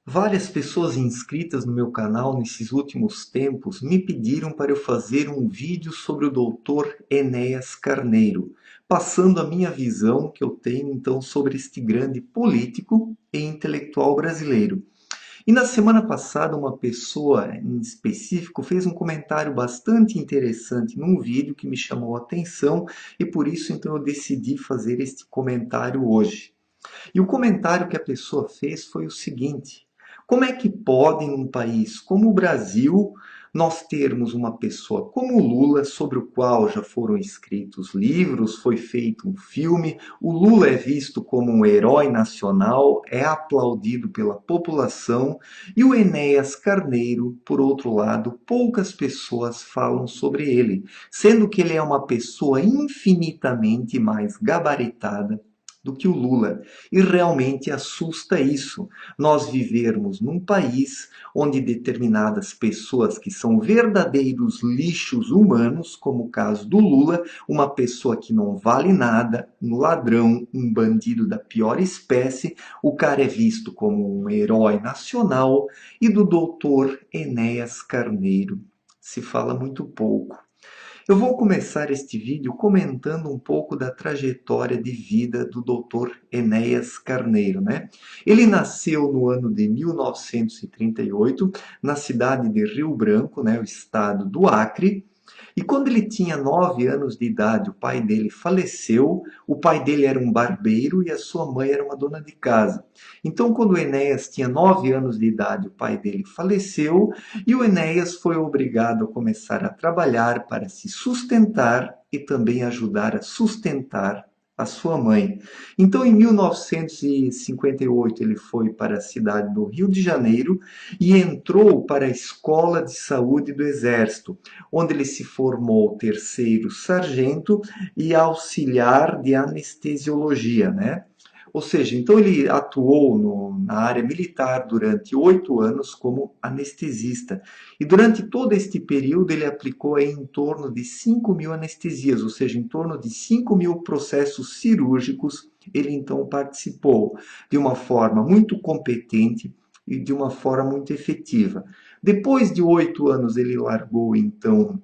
Várias pessoas inscritas no meu canal nesses últimos tempos me pediram para eu fazer um vídeo sobre o Dr. Enéas Carneiro, passando a minha visão que eu tenho então sobre este grande político e intelectual brasileiro. E na semana passada, uma pessoa em específico fez um comentário bastante interessante num vídeo que me chamou a atenção e por isso então eu decidi fazer este comentário hoje. E o comentário que a pessoa fez foi o seguinte: como é que pode, em um país como o Brasil, nós termos uma pessoa como o Lula, sobre o qual já foram escritos livros, foi feito um filme, o Lula é visto como um herói nacional, é aplaudido pela população, e o Enéas Carneiro, por outro lado, poucas pessoas falam sobre ele, sendo que ele é uma pessoa infinitamente mais gabaritada do que o Lula. E realmente assusta isso, nós vivermos num país onde determinadas pessoas que são verdadeiros lixos humanos, como o caso do Lula, uma pessoa que não vale nada, um ladrão, um bandido da pior espécie, o cara é visto como um herói nacional, e do doutor Enéas Carneiro se fala muito pouco. Eu vou começar este vídeo comentando um pouco da trajetória de vida do Dr. Enéas Carneiro, né? Ele nasceu no ano de 1938, na cidade de Rio Branco, né, o estado do Acre, e quando ele tinha 9 anos de idade, o pai dele faleceu. O pai dele era um barbeiro e a sua mãe era uma dona de casa. Então, quando o Enéas tinha 9 anos de idade, o pai dele faleceu e o Enéas foi obrigado a começar a trabalhar para se sustentar e também ajudar a sustentar a sua mãe. Então, em 1958, ele foi para a cidade do Rio de Janeiro e entrou para a Escola de Saúde do Exército, onde ele se formou terceiro sargento e auxiliar de anestesiologia, né? Ou seja, então ele atuou na área militar durante 8 anos como anestesista. E durante todo este período ele aplicou aí em torno de 5.000 anestesias, ou seja, em torno de 5.000 processos cirúrgicos. Ele então participou de uma forma muito competente e de uma forma muito efetiva. Depois de 8 anos ele largou então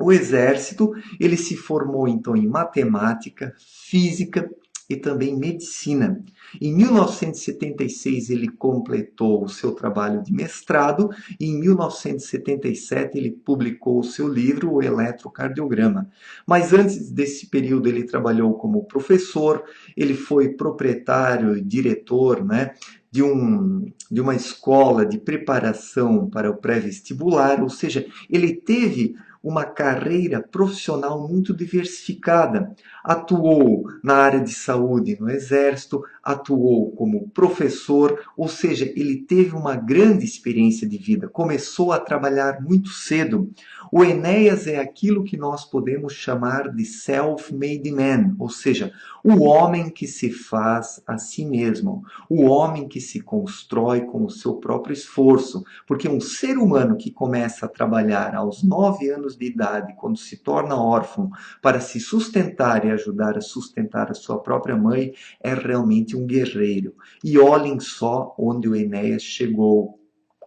o exército, ele se formou então em matemática, física e também medicina. Em 1976 ele completou o seu trabalho de mestrado e em 1977 ele publicou o seu livro O Eletrocardiograma. Mas antes desse período ele trabalhou como professor, ele foi proprietário e diretor, né, de uma escola de preparação para o pré-vestibular, ou seja, ele teve uma carreira profissional muito diversificada. Atuou na área de saúde no Exército, atuou como professor, ou seja, ele teve uma grande experiência de vida, começou a trabalhar muito cedo. O Enéas é aquilo que nós podemos chamar de self-made man, ou seja, o homem que se faz a si mesmo, o homem que se constrói com o seu próprio esforço, porque um ser humano que começa a trabalhar aos 9 anos de idade, quando se torna órfão, para se sustentar e ajudar a sustentar a sua própria mãe, é realmente um guerreiro. E olhem só onde o Enéas chegou.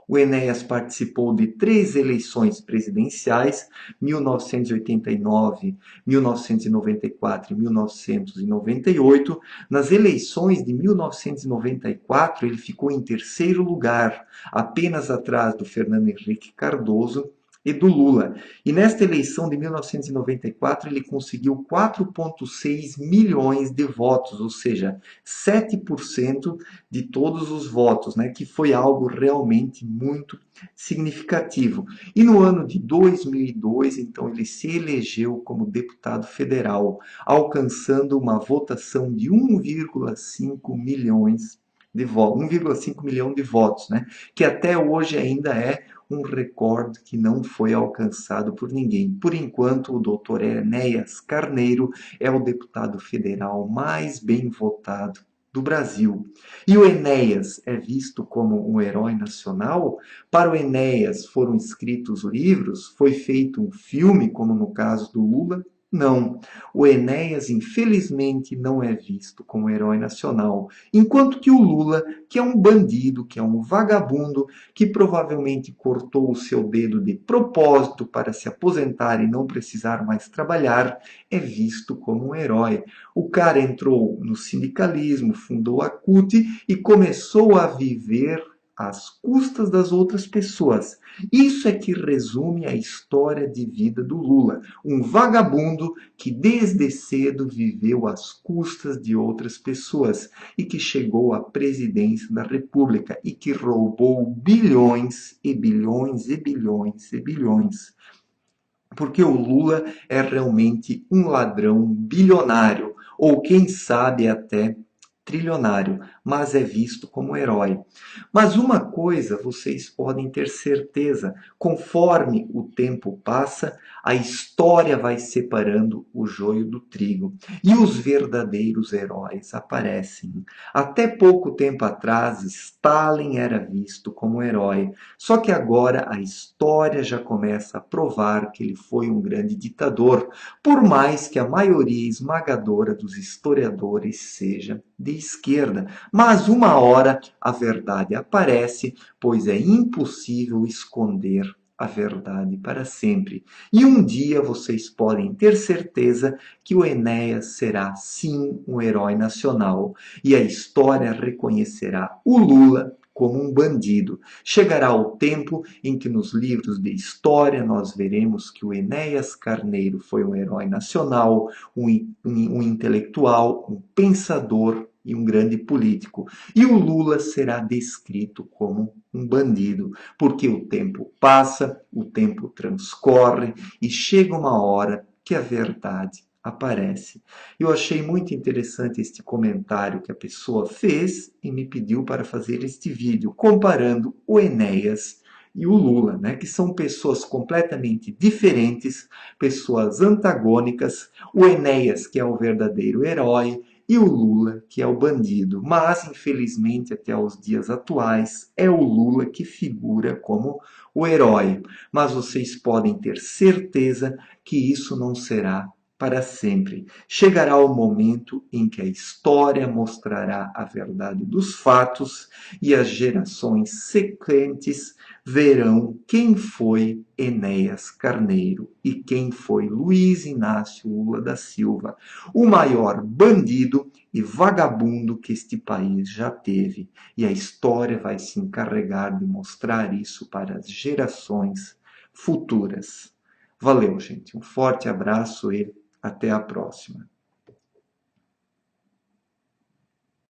O Enéas participou de 3 eleições presidenciais, 1989, 1994 e 1998. Nas eleições de 1994, ele ficou em terceiro lugar, apenas atrás do Fernando Henrique Cardoso e do Lula. E nesta eleição de 1994 ele conseguiu 4,6 milhões de votos, ou seja, 7% de todos os votos, né, que foi algo realmente muito significativo. E no ano de 2002, então, ele se elegeu como deputado federal, alcançando uma votação de 1,5 milhões de votos, 1,5 milhão de votos, né, que até hoje ainda é um recorde que não foi alcançado por ninguém. Por enquanto, o doutor Enéas Carneiro é o deputado federal mais bem votado do Brasil. E o Enéas é visto como um herói nacional? Para o Enéas foram escritos livros, foi feito um filme, como no caso do Lula, Não, o Enéas infelizmente não é visto como herói nacional, enquanto que o Lula, que é um bandido, que é um vagabundo, que provavelmente cortou o seu dedo de propósito para se aposentar e não precisar mais trabalhar, é visto como um herói. O cara entrou no sindicalismo, fundou a CUT e começou a viver às custas das outras pessoas. Isso é que resume a história de vida do Lula, um vagabundo que desde cedo viveu às custas de outras pessoas e que chegou à presidência da República e que roubou bilhões e bilhões e bilhões e bilhões. Porque o Lula é realmente um ladrão bilionário, ou quem sabe até trilionário, mas é visto como herói. Mas uma coisa vocês podem ter certeza: conforme o tempo passa, a história vai separando o joio do trigo e os verdadeiros heróis aparecem. Até pouco tempo atrás, Stalin era visto como herói, só que agora a história já começa a provar que ele foi um grande ditador, por mais que a maioria esmagadora dos historiadores seja de esquerda. Mas uma hora a verdade aparece, pois é impossível esconder a verdade para sempre. E um dia vocês podem ter certeza que o Enéas será sim um herói nacional e a história reconhecerá o Lula como um bandido. Chegará o tempo em que nos livros de história nós veremos que o Enéas Carneiro foi um herói nacional, um intelectual, um pensador e um grande político. E o Lula será descrito como um bandido, porque o tempo passa, o tempo transcorre e chega uma hora que a verdade aparece. Eu achei muito interessante este comentário que a pessoa fez e me pediu para fazer este vídeo, comparando o Enéas e o Lula, né, que são pessoas completamente diferentes, pessoas antagônicas. O Enéas, que é o verdadeiro herói, e o Lula, que é o bandido. Mas, infelizmente, até os dias atuais, é o Lula que figura como o herói. Mas vocês podem ter certeza que isso não será para sempre. Chegará o momento em que a história mostrará a verdade dos fatos e as gerações sequentes verão quem foi Enéas Carneiro e quem foi Luiz Inácio Lula da Silva, o maior bandido e vagabundo que este país já teve. E a história vai se encarregar de mostrar isso para as gerações futuras. Valeu, gente. Um forte abraço e até a próxima.